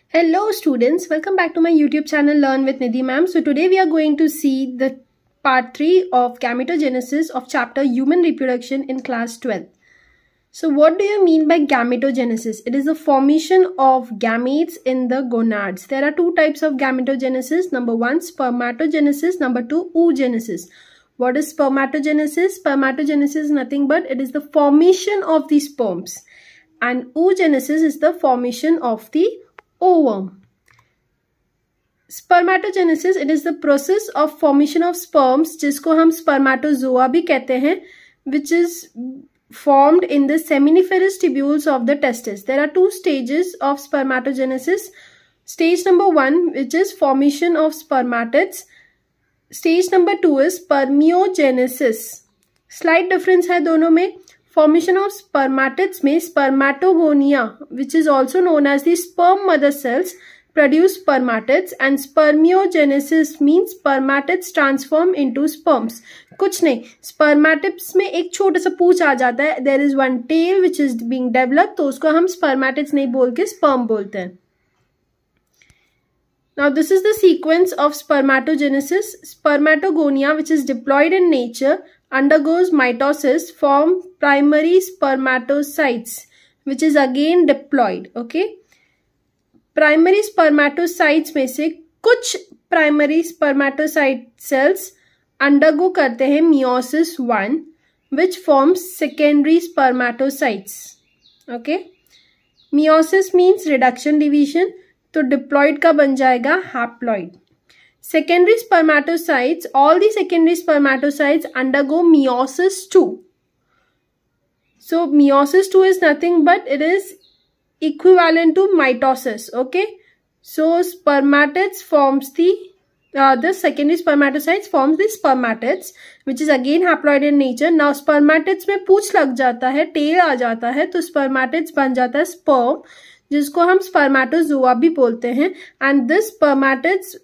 Hello students, welcome back to my YouTube channel Learn with Nidhi ma'am. So today we are going to see the part 3 of gametogenesis of chapter Human Reproduction in class 12. So what do you mean by gametogenesis? It is the formation of gametes in the gonads. There are two types of gametogenesis. Number 1, spermatogenesis. Number 2, oogenesis. What is spermatogenesis? Spermatogenesis is nothing but it is the formation of the sperms. And oogenesis is the formation of the ovum. Spermatogenesis, it is the process of formation of sperms, जिसको हम spermatozoa भी कहते हैं, which is formed in the seminiferous tubules of the testes. There are two stages of spermatogenesis. Stage number 1, which is formation of spermatids. Stage number 2 is spermiogenesis. Slight difference है दोनों में. Formation of spermatids में spermatogonia, which is also known as the sperm mother cells, produce spermatids, and spermiogenesis means spermatids transform into sperms. कुछ नहीं, spermatids में एक छोटा सा पूंछ आ जाता है. There is one tail which is being developed, तो उसको हम spermatids नहीं बोल के sperm बोलते हैं. Now this is the sequence of spermatogenesis. Spermatogonia, which is diploid in nature, undergoes mitosis, form primary spermatocytes, which is again diploid. Okay, primary spermatocytes में से कुछ primary spermatocyte cells undergo करते हैं meiosis 1, which forms secondary spermatocytes. Okay, meiosis means reduction division, तो diploid का बन जाएगा haploid. Secondary spermatocytes, all the secondary spermatocytes undergo meiosis 2. So meiosis 2 is nothing but it is equivalent to mitosis. Okay, so spermatids forms the secondary spermatocytes forms the spermatids, which is again haploid in nature. Now spermatids में पूंछ लग जाता है, tail आ जाता है, तो spermatids बन जाता है sperm, जिसको हम spermatozoa भी बोलते हैं. And this spermatids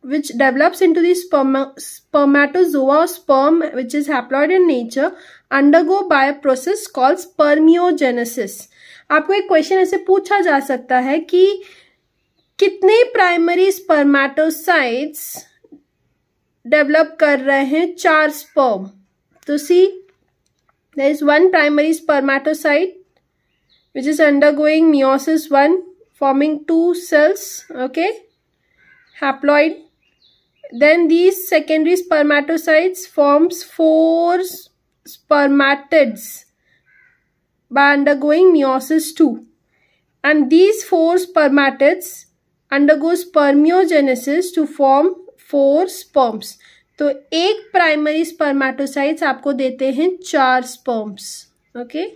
which develops into the spermatozoa or sperm, which is haploid in nature, undergo by a process called spermiogenesis. आपको एक क्वेश्चन ऐसे पूछा जा सकता है कि कितने प्राइमरी स्पर्मेटोसाइट्स डेवलप कर रहे हैं 4 स्पर्म. तो सी, there is one primary spermatocyte which is undergoing meiosis 1, forming 2 cells. Okay, haploid. Then these secondary spermatocytes forms 4 spermatids by undergoing meiosis 2. And these 4 spermatids undergo spermiogenesis to form 4 sperms. तो एक primary spermatocytes आपको देते हैं 4 sperms. Okay.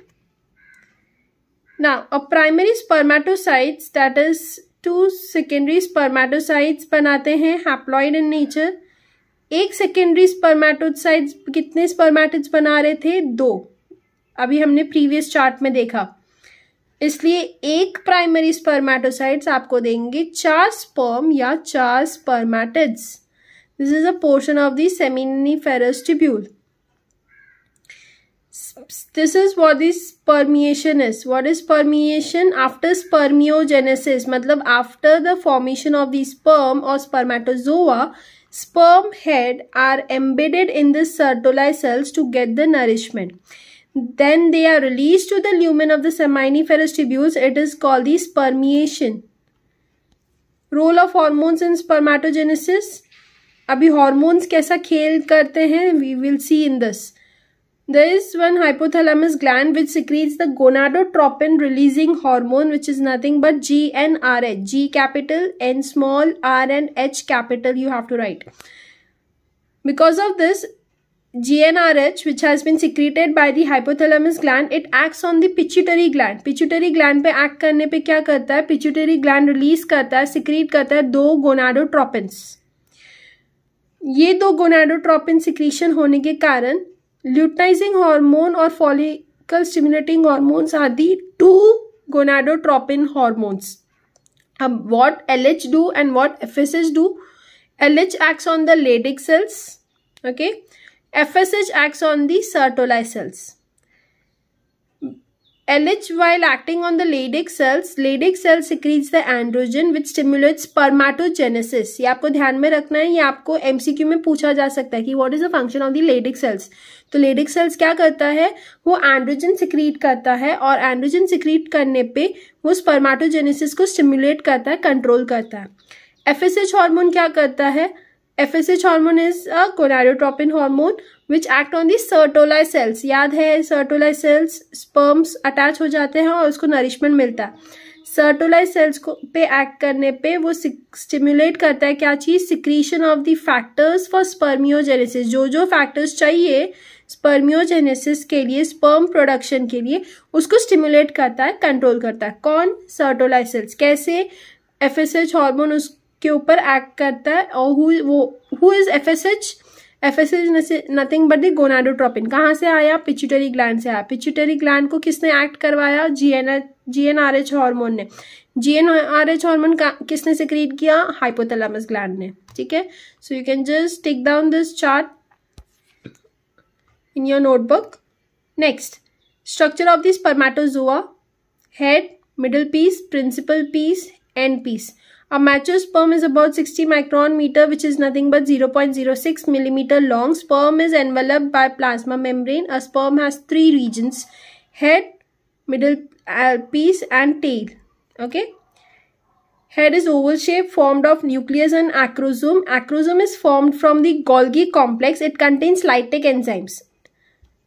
Now, a primary spermatocytes, that is 2 secondary spermatocytes बनाते हैं haploid in nature. एक secondary spermatocytes कितने spermatids बना रहे थे? 2. अभी हमने previous chart में देखा. इसलिए एक primary spermatocytes आपको देंगे 4 sperm या 4 spermatids. This is a portion of the seminiferous tubule. This is what the spermiation is. What is spermiation? After spermiogenesis, मतलब after the formation of the sperm or spermatozoa, sperm head are embedded in the Sertoli cells to get the nourishment. Then they are released to the lumen of the seminiferous tubules. It is called the spermiation. Role of hormones in spermatogenesis. अभी hormones कैसा खेल करते हैं? We will see in this. There is one hypothalamus gland which secretes the gonadotropin releasing hormone, which is nothing but GnRH. G capital, N small, R and H capital you have to write. Because of this GnRH, which has been secreted by the hypothalamus gland, it acts on the pituitary gland. Pituitary gland पे act करने पे क्या करता है? Pituitary gland release करता है, secrete करता है 2 gonadotropins. ये 2 gonadotropin secretion होने के कारण luteinizing hormone or follicle stimulating hormones are the 2 gonadotropin hormones. What LH do and what FSH do? LH acts on the Leydig cells. Okay, FSH acts on the Sertoli cells. LH, while acting on the Leydig cell secretes the androgen which stimulates spermatogenesis. ये आपको ध्यान में रखना है, ये आपको MCQ में पूछा जा सकता है कि what is the function of the Leydig cells. तो Leydig cells क्या करता है, वो एंड्रोजन सिक्रीट करता है और एंड्रोजन सिक्रीट करने पे वो स्पर्माटोजेनेसिस को स्टिमुलेट करता है, कंट्रोल करता है. FSH हार्मोन क्या करता है, FSH hormone is a gonadotropin hormone which act on the Sertoli cells. याद है सर्टोलाई सेल्स स्पर्म्स अटैच हो जाते हैं और उसको नरिशमेंट मिलता है. सर्टोलाई सेल्स को पे एक्ट करने पे वो स्टिमुलेट करता है क्या चीज, secretion of the factors for spermiogenesis. जो फैक्टर्स चाहिए स्पर्मियोजेनेसिस के लिए, स्पर्म प्रोडक्शन के लिए, उसको स्टिमुलेट करता है, कंट्रोल करता है. कौन, सर्टोलाई सेल्स. कैसे, FSH हार्मोन उसके ऊपर एक्ट करता है. और who is FSH? FSH is nothing but the gonadotropin. कहाँ से आया, पिट्यूटरी ग्लैंड से आया. पिट्यूटरी ग्लैंड को किसने एक्ट करवाया, GnRH हार्मोन ने. GnRH हार्मोन किसने सिक्रीट किया, हाइपोथैलेमस ग्लैंड ने. ठीक है, so you can just tick down this chart in your notebook. Next, structure of the spermatozoa: head, middle piece, principal piece, end piece. A mature sperm is about 60 micron meter, which is nothing but 0.06 millimeter long. Sperm is enveloped by plasma membrane. A sperm has 3 regions: head, middle piece and tail. Okay. Head is oval shape, formed of nucleus and acrosome. Acrosome is formed from the Golgi complex. It contains lytic enzymes,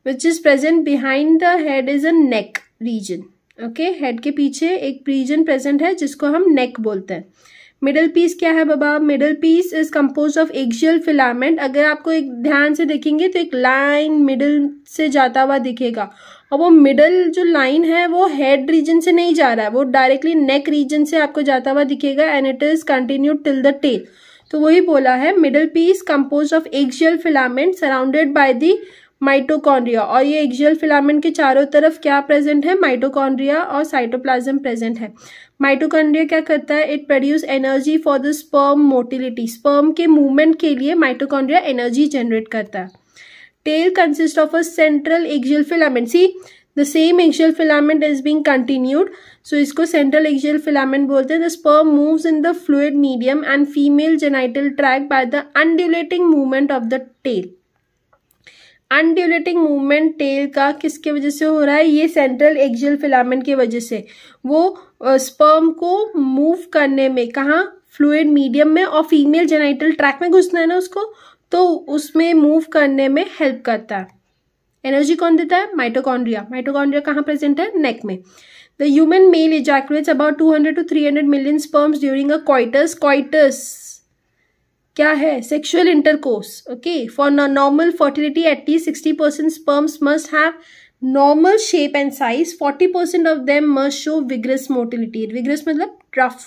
which is present behind the head is a neck region. Okay, head के पीछे एक region present है जिसको हम neck बोलते हैं. Middle piece क्या है बाबा, middle piece is compose of axial filament. अगर आपको एक ध्यान से देखेंगे तो एक लाइन मिडल से जाता हुआ दिखेगा और वो मिडल जो लाइन है वो हेड रीजन से नहीं जा रहा है, वो डायरेक्टली नेक रीजन से आपको जाता हुआ दिखेगा and it is continued till the tail. तो वही बोला है, middle piece compose of axial filament surrounded by the mitochondria. और ये एक्सियल फिलामेंट के चारों तरफ क्या प्रेजेंट है, माइटोकॉन्ड्रिया और साइटोप्लाज्म प्रेजेंट है. माइटोकॉन्ड्रिया क्या करता है, it produce energy for the sperm motility. Sperm के मूवमेंट के लिए माइटोकॉन्ड्रिया एनर्जी जनरेट करता है. Tail consist of a central axial filament. See the same axial filament is being continued, so इसको सेंट्रल एक्सियल फिलामेंट बोलते हैं. The sperm moves in the fluid medium and female genital tract by the undulating movement of the tail. Undulating movement tail का किसके वजह से हो रहा है, ये सेंट्रल एक्सियल फिलामेंट की वजह से. वो स्पर्म को मूव करने में, कहाँ, फ्लूइड मीडियम में, और फीमेल जेनाइटल ट्रैक में घुसना है ना उसको, तो उसमें मूव करने में हेल्प करता है. एनर्जी कौन देता है, माइटोकॉन्ड्रिया. माइटोकॉन्ड्रिया कहाँ प्रेजेंट है, नेक में. The human male ejaculates about 200 to 300 million sperms during a coitus. Coitus क्या है, sexual intercourse. Okay, for normal fertility at least 60% sperms must have normal shape and size. 40% of them must show vigorous motility. Vigorous मतलब rough,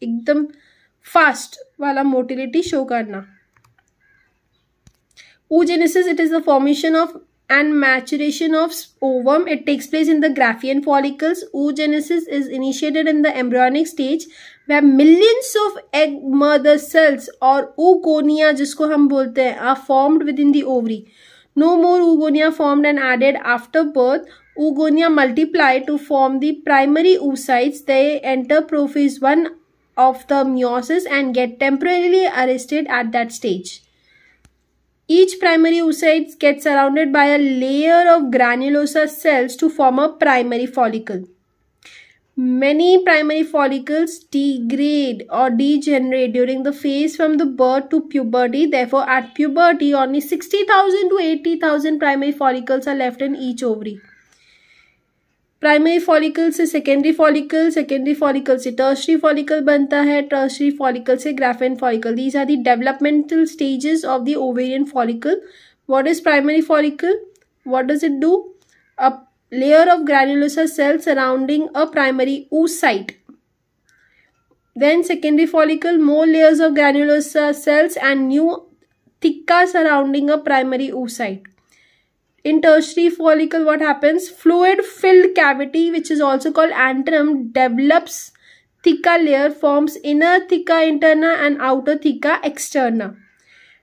एकदम fast वाला motility show करना. oogenesis, it is the formation of and maturation of ovum. It takes place in the Graafian follicles. Oogenesis is initiated in the embryonic stage where millions of egg mother cells or oogonia जिसको हम बोलते हैं are formed within the ovary. No more oogonia formed and added after birth. Oogonia multiply to form the primary oocytes. They enter prophase 1 of the meiosis and get temporarily arrested at that stage. Each primary oocyte gets surrounded by a layer of granulosa cells to form a primary follicle. Many primary follicles degrade or degenerate during the phase from the birth to puberty. Therefore, at puberty, only 60,000 to 80,000 primary follicles are left in each ovary. Primary follicle से secondary follicle, secondary follicle से tertiary follicle बनता है, tertiary follicle से Graafian follicle. These are the developmental stages of the ovarian follicle. What is primary follicle, what does it do, a layer of granulosa cells surrounding a primary oocyte. Then secondary follicle, more layers of granulosa cells and new theca surrounding a primary oocyte. In tertiary follicle, what happens? Fluid filled cavity, which is also called antrum, develops. Theca layer forms inner theca interna and outer theca externa.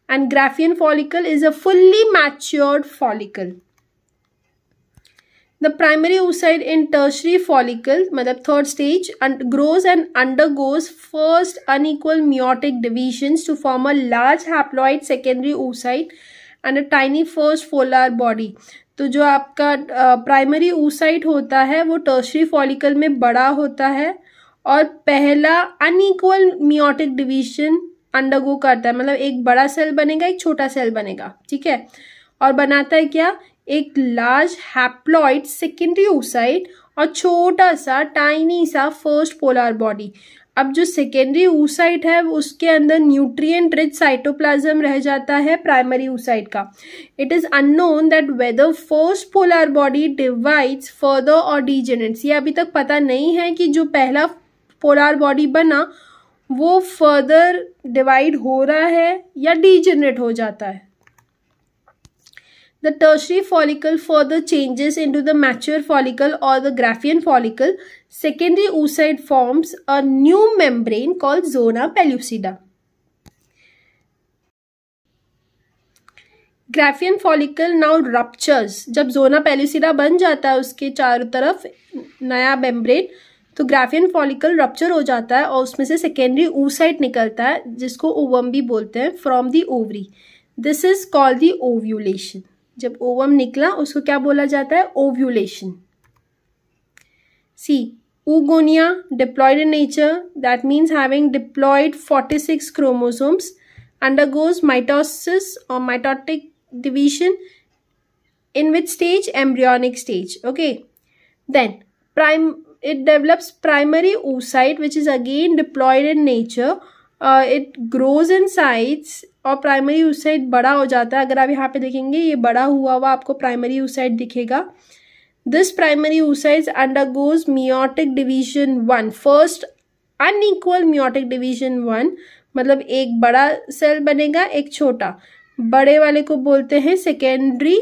And Graafian follicle is a fully matured follicle. The primary oocyte in tertiary follicle, मतलब third stage, grows and undergoes first unequal meiotic divisions to form a large haploid secondary oocyte and a tiny first polar body. तो जो आपका primary oocyte होता है वो tertiary follicle में बड़ा होता है और पहला अनइक्वल मियोटिक डिवीजन अंडरगो करता है, मतलब एक बड़ा सेल बनेगा एक छोटा सेल बनेगा, ठीक है, और बनाता है क्या, एक लार्ज हैप्लॉइड सेकेंडरी oocyte और छोटा सा टाइनी सा फर्स्ट पोलर बॉडी. अब जो सेकेंडरी oocyte है उसके अंदर न्यूट्रिएंट रिच साइटोप्लाज्म रह जाता है प्राइमरी oocyte का. It is unknown that whether first polar body divides further और डीजेनरेट्स. ये अभी तक पता नहीं है कि जो पहला पोलर बॉडी बना वो फर्दर डिवाइड हो रहा है या डीजेनरेट हो जाता है. The tertiary follicle further changes into the mature follicle or the Graafian follicle. Secondary oocyte forms a new membrane called zona pellucida. Graafian follicle now ruptures. जब zona pellucida बन जाता है उसके चारों तरफ नया membrane, तो Graafian follicle rupture हो जाता है और उसमें से secondary oocyte निकलता है जिसको ovum भी बोलते हैं from the ovary. This is called the ovulation. जब ओवम निकला उसको क्या बोला जाता है, ovulation. See oogonia diploid in nature, that means having diploid 46 chromosomes, undergoes mitosis or mitotic division. In which stage? Embryonic stage. Okay, then it develops primary oocyte which is again diploid in nature. It grows in size और primary oocyte बड़ा हो जाता है. अगर आप यहाँ पे देखेंगे ये बड़ा हुआ हुआ आपको प्राइमरी oocyte दिखेगा. This primary oocyte undergoes meiotic division 1, first unequal meiotic division 1, मतलब एक बड़ा सेल बनेगा एक छोटा. बड़े वाले को बोलते हैं सेकेंडरी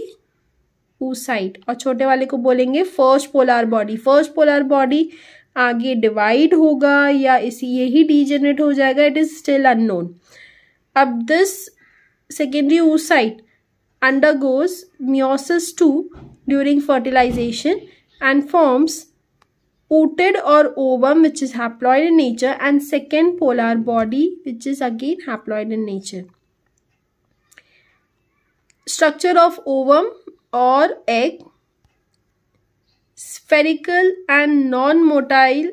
oocyte और छोटे वाले को बोलेंगे first polar body. First polar body आगे डिवाइड होगा या इसी यही डीजेनरेट हो जाएगा, इट इज स्टिल अननोन. अब this secondary oocyte undergoes meiosis 2 during fertilization and forms ooted or ovum which is haploid in nature and second polar body which is again haploid in nature. Structure of ovum or egg: spherical and non-motile,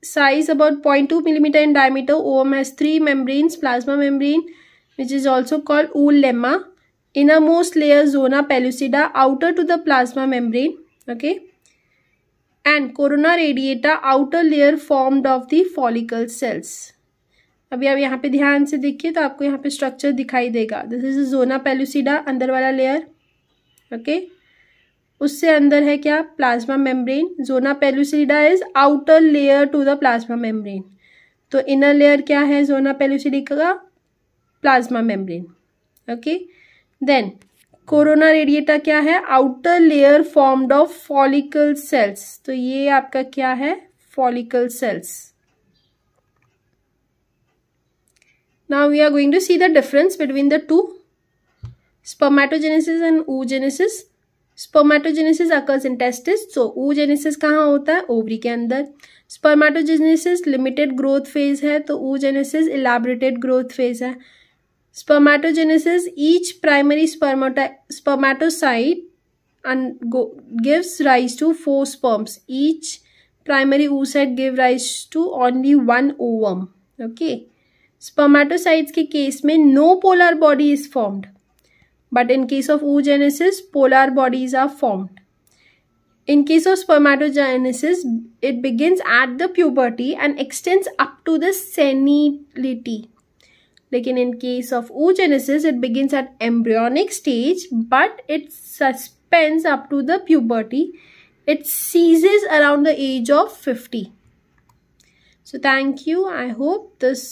size about 0.2 millimeter in diameter. Ovum has 3 membranes: plasma membrane which is also called ooh lemma, innermost layer zona pellucida, outer to the plasma membrane, okay, and corona radiata, outer layer formed of the follicle cells. अभी आप यहाँ पे ध्यान से देखिए तो आपको यहाँ पे स्ट्रक्चर दिखाई देगा. दिस इज जोना पेलुसिडा, अंदर वाला लेयर, ओके, उससे अंदर है क्या, plasma membrane. Zona pellucida is outer layer to the plasma membrane. तो इनर लेयर क्या है जोना पेलुसिडा का, plasma membrane, okay. Then corona radiata क्या है, outer layer formed of follicle cells. तो ये आपका क्या है, follicle cells. Now we are going to see the difference between the two, spermatogenesis and oogenesis. Spermatogenesis occurs in testis. So oogenesis कहाँ होता है, ओवरी के अंदर. स्पर्मेटोजेनेसिस लिमिटेड ग्रोथ फेज है तो oogenesis इलैबोरेटेड ग्रोथ फेज है. Spermatogenesis each primary spermatocyte gives rise to 4 sperms. Each primary oocyte give rise to only 1 ovum. Okay. Spermatocytes के case में no polar body is formed. But in case of oogenesis, polar bodies are formed. In case of spermatogenesis, it begins at the puberty and extends up to the senility. Lekin in case of oogenesis, it begins at embryonic stage, but it suspends up to the puberty. It ceases around the age of 50. So thank you. I hope this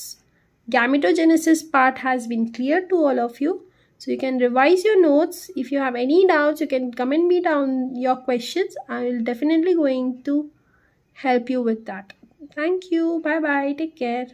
gametogenesis part has been clear to all of you. So you can revise your notes. If you have any doubts, you can comment me down your questions. I will definitely going to help you with that. Thank you. Bye bye. Take care.